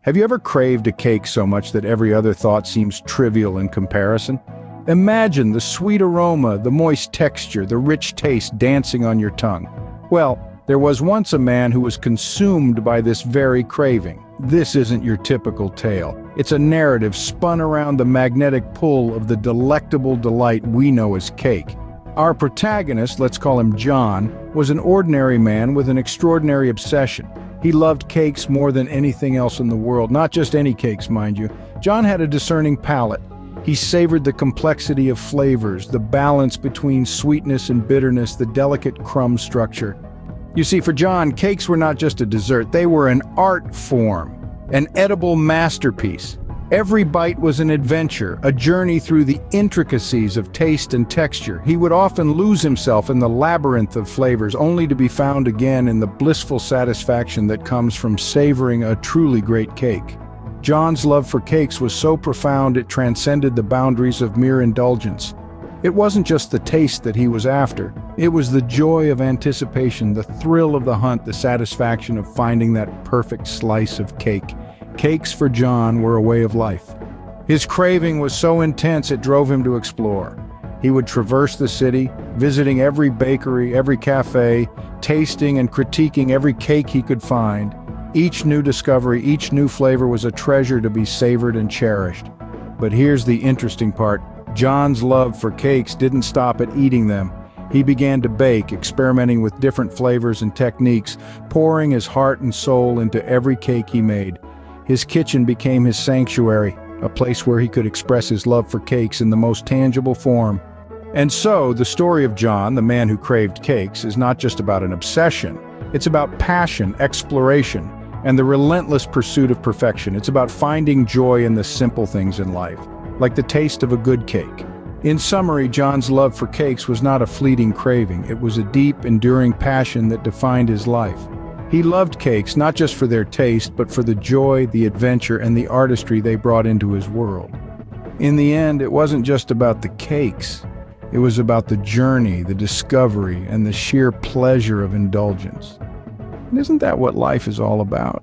Have you ever craved a cake so much that every other thought seems trivial in comparison? Imagine the sweet aroma, the moist texture, the rich taste dancing on your tongue. Well, there was once a man who was consumed by this very craving. This isn't your typical tale. It's a narrative spun around the magnetic pull of the delectable delight we know as cake. Our protagonist, let's call him John, was an ordinary man with an extraordinary obsession. He loved cakes more than anything else in the world, not just any cakes, mind you. John had a discerning palate. He savored the complexity of flavors, the balance between sweetness and bitterness, the delicate crumb structure. You see, for John, cakes were not just a dessert, they were an art form, an edible masterpiece. Every bite was an adventure, a journey through the intricacies of taste and texture. He would often lose himself in the labyrinth of flavors, only to be found again in the blissful satisfaction that comes from savoring a truly great cake. John's love for cakes was so profound it transcended the boundaries of mere indulgence. It wasn't just the taste that he was after. It was the joy of anticipation, the thrill of the hunt, the satisfaction of finding that perfect slice of cake. Cakes for John were a way of life. His craving was so intense it drove him to explore. He would traverse the city, visiting every bakery, every cafe, tasting and critiquing every cake he could find. Each new discovery, each new flavor was a treasure to be savored and cherished. But here's the interesting part. John's love for cakes didn't stop at eating them. He began to bake, experimenting with different flavors and techniques, pouring his heart and soul into every cake he made. His kitchen became his sanctuary, a place where he could express his love for cakes in the most tangible form. And so, the story of John, the man who craved cakes, is not just about an obsession. It's about passion, exploration, and the relentless pursuit of perfection. It's about finding joy in the simple things in life, like the taste of a good cake. In summary, John's love for cakes was not a fleeting craving. It was a deep, enduring passion that defined his life. He loved cakes not just for their taste, but for the joy, the adventure, and the artistry they brought into his world. In the end, it wasn't just about the cakes. It was about the journey, the discovery, and the sheer pleasure of indulgence. And isn't that what life is all about?